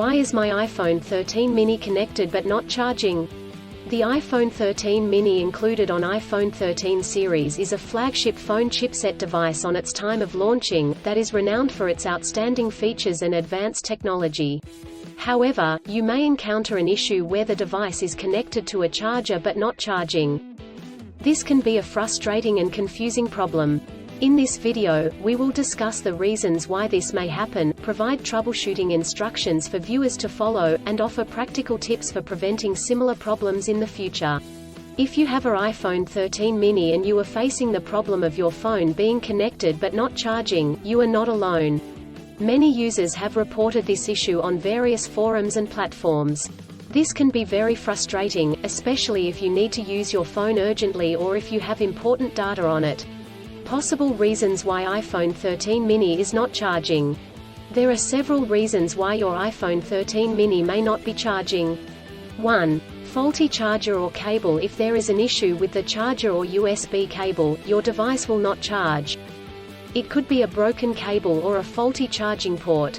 Why is my iPhone 13 mini connected but not charging? The iPhone 13 mini included on iPhone 13 series is a flagship phone chipset device on its time of launching, that is renowned for its outstanding features and advanced technology. However, you may encounter an issue where the device is connected to a charger but not charging. This can be a frustrating and confusing problem. In this video, we will discuss the reasons why this may happen, provide troubleshooting instructions for viewers to follow, and offer practical tips for preventing similar problems in the future. If you have an iPhone 13 mini and you are facing the problem of your phone being connected but not charging, you are not alone. Many users have reported this issue on various forums and platforms. This can be very frustrating, especially if you need to use your phone urgently or if you have important data on it. Possible reasons why iPhone 13 mini is not charging. There are several reasons why your iPhone 13 mini may not be charging. 1. Faulty charger or cable. If there is an issue with the charger or USB cable, your device will not charge. It could be a broken cable or a faulty charging port.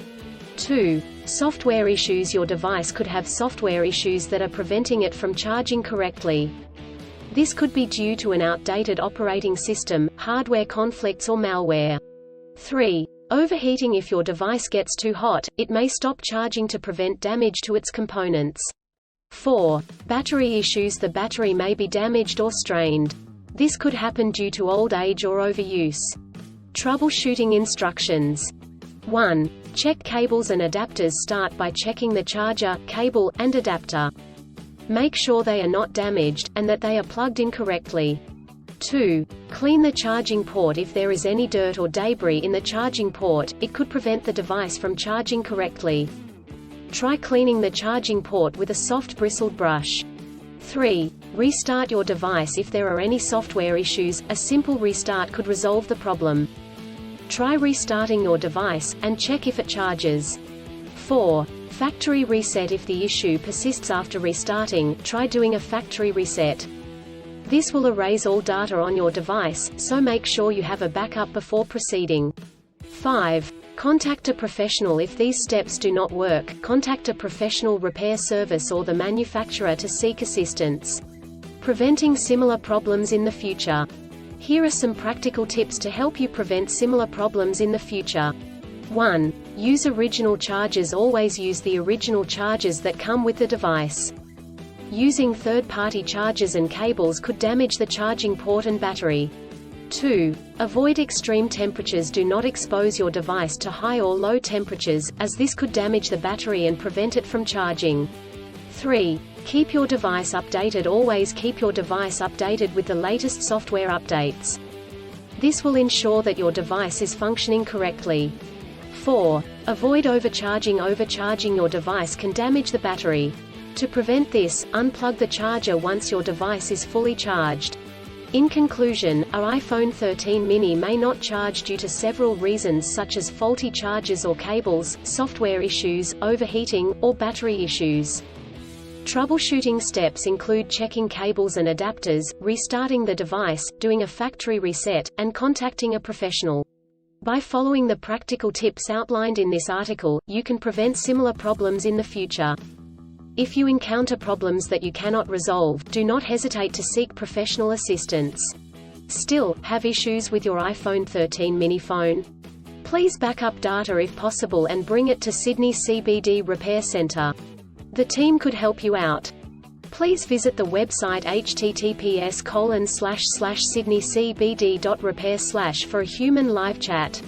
2. Software issues. Your device could have software issues that are preventing it from charging correctly. This could be due to an outdated operating system, hardware conflicts or malware. 3. Overheating. If your device gets too hot, it may stop charging to prevent damage to its components. 4. Battery issues. The battery may be damaged or strained. This could happen due to old age or overuse. Troubleshooting instructions. 1. Check cables and adapters. Start by checking the charger, cable, and adapter. Make sure they are not damaged, and that they are plugged in correctly. 2. Clean the charging port. If there is any dirt or debris in the charging port, it could prevent the device from charging correctly. Try cleaning the charging port with a soft bristled brush. 3. Restart your device. If there are any software issues, a simple restart could resolve the problem. Try restarting your device, and check if it charges. 4. Factory reset. If the issue persists after restarting, try doing a factory reset. This will erase all data on your device, so make sure you have a backup before proceeding. 5. Contact a professional. If these steps do not work, contact a professional repair service or the manufacturer to seek assistance. Preventing similar problems in the future. Here are some practical tips to help you prevent similar problems in the future. 1. Use original chargers. Always use the original chargers that come with the device. Using third-party chargers and cables could damage the charging port and battery. 2. Avoid extreme temperatures. Do not expose your device to high or low temperatures, as this could damage the battery and prevent it from charging. 3. Keep your device updated. Always keep your device updated with the latest software updates. This will ensure that your device is functioning correctly. 4. Avoid overcharging. Overcharging your device can damage the battery. To prevent this, unplug the charger once your device is fully charged. In conclusion, our iPhone 13 mini may not charge due to several reasons such as faulty chargers or cables, software issues, overheating, or battery issues. Troubleshooting steps include checking cables and adapters, restarting the device, doing a factory reset, and contacting a professional. By following the practical tips outlined in this article, you can prevent similar problems in the future. If you encounter problems that you cannot resolve, do not hesitate to seek professional assistance. Still, have issues with your iPhone 13 mini phone? Please back up data if possible and bring it to Sydney CBD Repair Centre. The team could help you out. Please visit the website https://sydneycbd.repair/ for a human live chat.